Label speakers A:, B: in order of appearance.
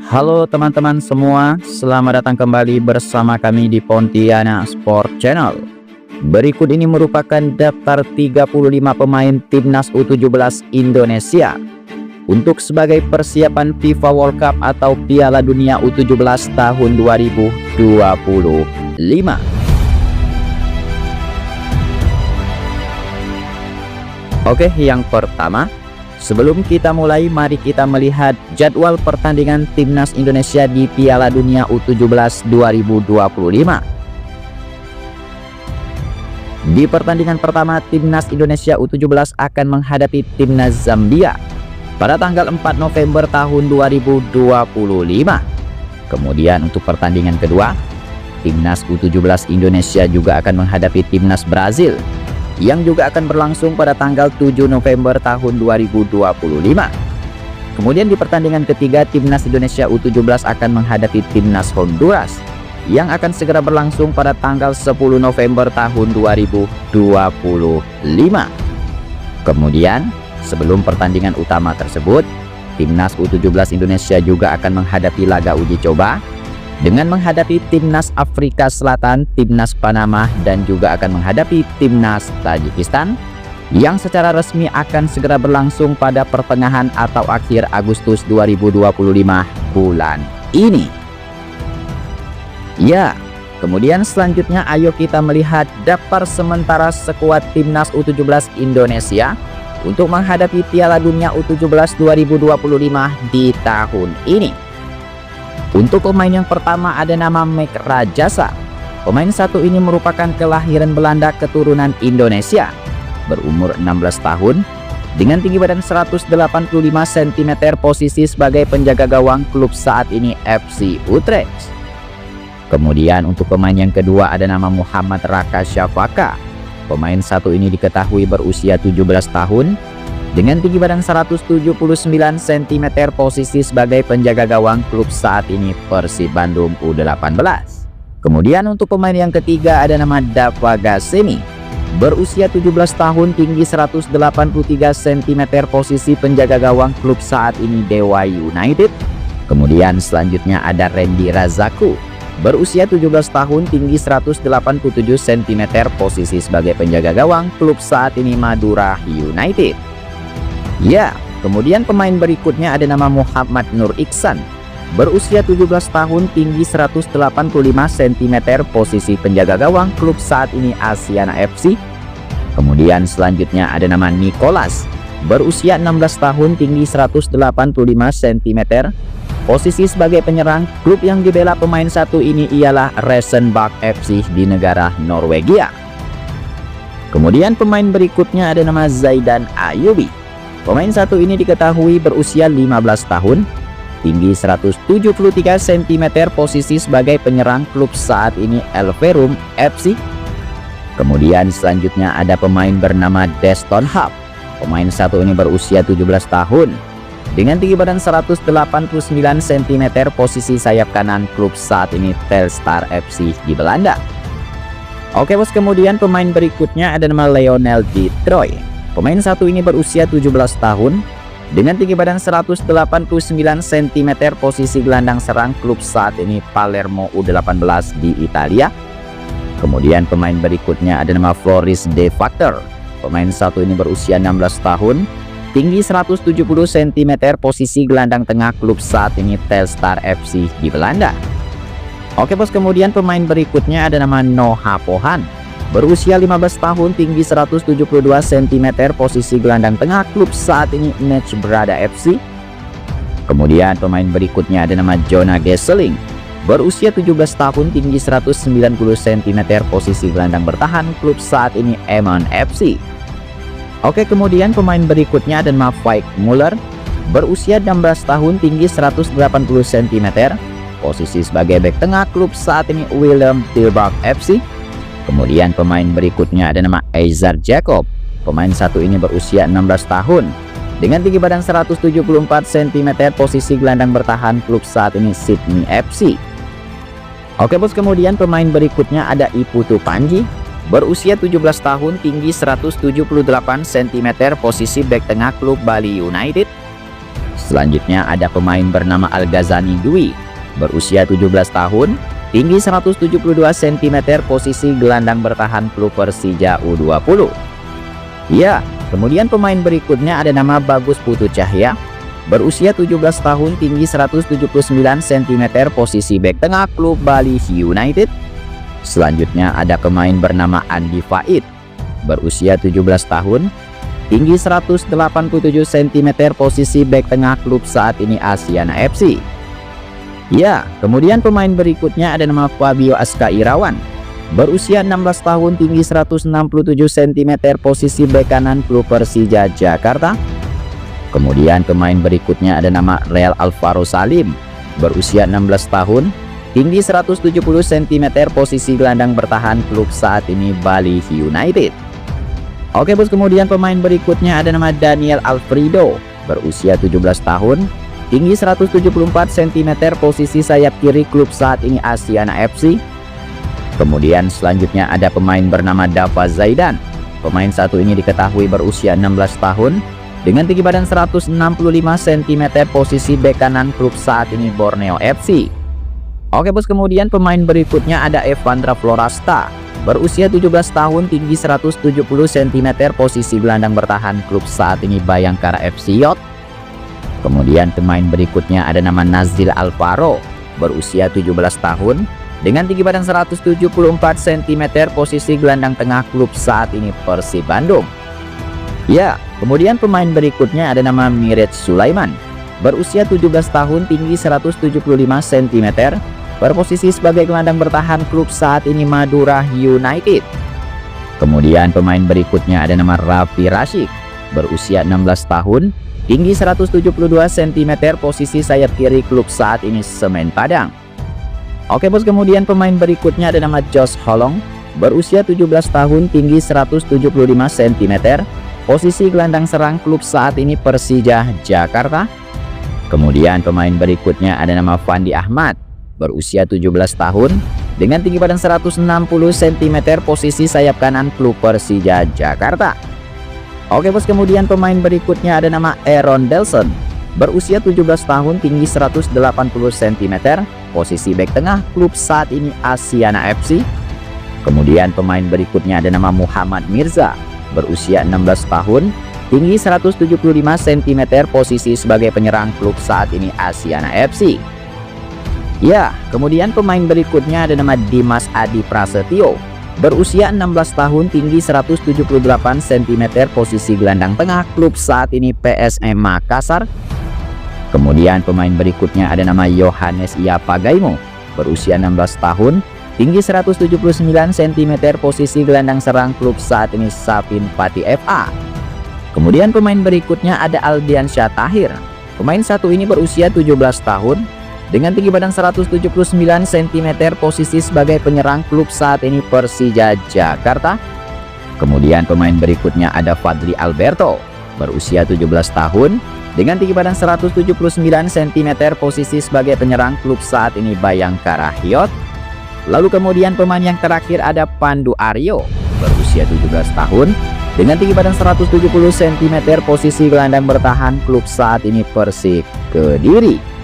A: Halo teman-teman semua, selamat datang kembali bersama kami di Pontianak Sport Channel. Berikut ini merupakan daftar 35 pemain timnas U17 Indonesia untuk sebagai persiapan FIFA World Cup atau Piala Dunia U17 tahun 2025. Oke, yang pertama, sebelum kita mulai, mari kita melihat jadwal pertandingan timnas Indonesia di Piala Dunia U17 2025. Di pertandingan pertama, timnas Indonesia U17 akan menghadapi timnas Zambia pada tanggal 4 November tahun 2025. Kemudian untuk pertandingan kedua, timnas U17 Indonesia juga akan menghadapi timnas Brazil yang juga akan berlangsung pada tanggal 7 November tahun 2025. Kemudian di pertandingan ketiga, timnas Indonesia U17 akan menghadapi timnas Honduras yang akan segera berlangsung pada tanggal 10 November tahun 2025. Kemudian sebelum pertandingan utama tersebut, timnas U17 Indonesia juga akan menghadapi laga uji coba dengan menghadapi timnas Afrika Selatan, timnas Panama, dan juga akan menghadapi timnas Tajikistan yang secara resmi akan segera berlangsung pada pertengahan atau akhir Agustus 2025 bulan ini. Ya, kemudian selanjutnya ayo kita melihat daftar sementara skuad timnas U17 Indonesia untuk menghadapi Piala Dunia U17 2025 di tahun ini. Untuk pemain yang pertama ada nama Mike Rajasa. Pemain satu ini merupakan kelahiran Belanda keturunan Indonesia, berumur 16 tahun, dengan tinggi badan 185 cm, posisi sebagai penjaga gawang, klub saat ini FC Utrecht. Kemudian untuk pemain yang kedua ada nama Muhammad Raka Syafaka. Pemain satu ini diketahui berusia 17 tahun, dengan tinggi badan 179 cm, posisi sebagai penjaga gawang, klub saat ini Persib Bandung U18. Kemudian untuk pemain yang ketiga ada nama Dava Gassemi. Berusia 17 tahun, tinggi 183 cm, posisi penjaga gawang, klub saat ini Dewa United. Kemudian selanjutnya ada Randy Razaku. Berusia 17 tahun, tinggi 187 cm, posisi sebagai penjaga gawang, klub saat ini Madura United. Ya, kemudian pemain berikutnya ada nama Muhammad Nur Iksan. Berusia 17 tahun, tinggi 185 cm, posisi penjaga gawang, klub saat ini Asiana FC. Kemudian selanjutnya ada nama Nicholas. Berusia 16 tahun, tinggi 185 cm, posisi sebagai penyerang, klub yang dibela pemain satu ini ialah Rosenborg FC di negara Norwegia. Kemudian pemain berikutnya ada nama Zaidan Ayubi. Pemain satu ini diketahui berusia 15 tahun, tinggi 173 cm, posisi sebagai penyerang, klub saat ini Elverum FC. Kemudian selanjutnya ada pemain bernama Deston Hub. Pemain satu ini berusia 17 tahun, dengan tinggi badan 189 cm, posisi sayap kanan, klub saat ini Telstar FC di Belanda. Oke bos, kemudian pemain berikutnya ada nama Lionel Di Troy. Pemain satu ini berusia 17 tahun, dengan tinggi badan 189 cm, posisi gelandang serang, klub saat ini Palermo U18 di Italia. Kemudian pemain berikutnya ada nama Floris De Factor. Pemain satu ini berusia 16 tahun, tinggi 170 cm, posisi gelandang tengah, klub saat ini Telstar FC di Belanda. Oke bos, kemudian pemain berikutnya ada nama Noah Pohan. Berusia 15 tahun, tinggi 172 cm, posisi gelandang tengah, klub saat ini Nech Brada FC. Kemudian pemain berikutnya ada nama Jonah Gesseling. Berusia 17 tahun, tinggi 190 cm, posisi gelandang bertahan, klub saat ini Emmen FC. Oke, kemudian pemain berikutnya ada nama Faik Muller. Berusia 16 tahun, tinggi 180 cm, posisi sebagai bek tengah, klub saat ini Willem Tilburg FC. Kemudian pemain berikutnya ada nama Eizar Jacob. Pemain satu ini berusia 16 tahun, dengan tinggi badan 174 cm, posisi gelandang bertahan, klub saat ini Sydney FC. Oke bos, kemudian pemain berikutnya ada Iputu Panji. Berusia 17 tahun, tinggi 178 cm, posisi bek tengah, klub Bali United. Selanjutnya ada pemain bernama Al-Ghazani Dwi, berusia 17 tahun, tinggi 172 cm, posisi gelandang bertahan klub Persija U20. Ya, kemudian pemain berikutnya ada nama Bagus Putu Cahya, berusia 17 tahun, tinggi 179 cm, posisi bek tengah klub Bali United. Selanjutnya ada pemain bernama Andi Faid, berusia 17 tahun, tinggi 187 cm, posisi bek tengah klub saat ini Asiana FC. Ya, kemudian pemain berikutnya ada nama Fabio Aska Irawan, berusia 16 tahun, tinggi 167 cm, posisi bek kanan klub Persija Jakarta. Kemudian pemain berikutnya ada nama Real Alvaro Salim, berusia 16 tahun, tinggi 170 cm, posisi gelandang bertahan klub saat ini Bali United. Oke bos, kemudian pemain berikutnya ada nama Daniel Alfredo, berusia 17 tahun, tinggi 174 cm, posisi sayap kiri klub saat ini Asiana FC. Kemudian selanjutnya ada pemain bernama Dava Zaidan. Pemain satu ini diketahui berusia 16 tahun, dengan tinggi badan 165 cm, posisi bek kanan klub saat ini Borneo FC. Oke bos, kemudian pemain berikutnya ada Evandra Florasta, berusia 17 tahun, tinggi 170 cm, posisi gelandang bertahan klub saat ini Bayangkara FC Yacht. Kemudian pemain berikutnya ada nama Nazil Alvaro, berusia 17 tahun, dengan tinggi badan 174 cm, posisi gelandang tengah klub saat ini Persib Bandung. Ya, kemudian pemain berikutnya ada nama Miret Sulaiman, berusia 17 tahun, tinggi 175 cm, berposisi sebagai gelandang bertahan klub saat ini Madura United. Kemudian pemain berikutnya ada nama Raffi Rashid, berusia 16 tahun, tinggi 172 cm, posisi sayap kiri klub saat ini Semen Padang. Oke bos, kemudian pemain berikutnya ada nama Josh Holong, berusia 17 tahun, tinggi 175 cm, posisi gelandang serang klub saat ini Persija Jakarta. Kemudian pemain berikutnya ada nama Fandi Ahmad, berusia 17 tahun, dengan tinggi badan 160 cm, posisi sayap kanan klub Persija Jakarta. Oke bos, kemudian pemain berikutnya ada nama Aaron Delson, berusia 17 tahun, tinggi 180 cm, posisi bek tengah klub saat ini Asiana FC. Kemudian pemain berikutnya ada nama Muhammad Mirza, berusia 16 tahun, tinggi 175 cm, posisi sebagai penyerang klub saat ini Asiana FC. Ya, kemudian pemain berikutnya ada nama Dimas Adi Prasetyo, berusia 16 tahun, tinggi 178 cm, posisi gelandang tengah klub saat ini PSM Makassar. Kemudian pemain berikutnya ada nama Yohanes Iapagaimo, berusia 16 tahun, tinggi 179 cm, posisi gelandang serang klub saat ini Sapin Pati FA. Kemudian pemain berikutnya ada Aldian Syatahir. Pemain satu ini berusia 17 tahun, dengan tinggi badan 179 cm, posisi sebagai penyerang klub saat ini Persija Jakarta. Kemudian pemain berikutnya ada Fadli Alberto, berusia 17 tahun, dengan tinggi badan 179 cm, posisi sebagai penyerang klub saat ini Bayangkara Yacht. Lalu kemudian pemain yang terakhir ada Pandu Aryo, berusia 17 tahun, dengan tinggi badan 170 cm, posisi gelandang bertahan klub saat ini Persik Kediri.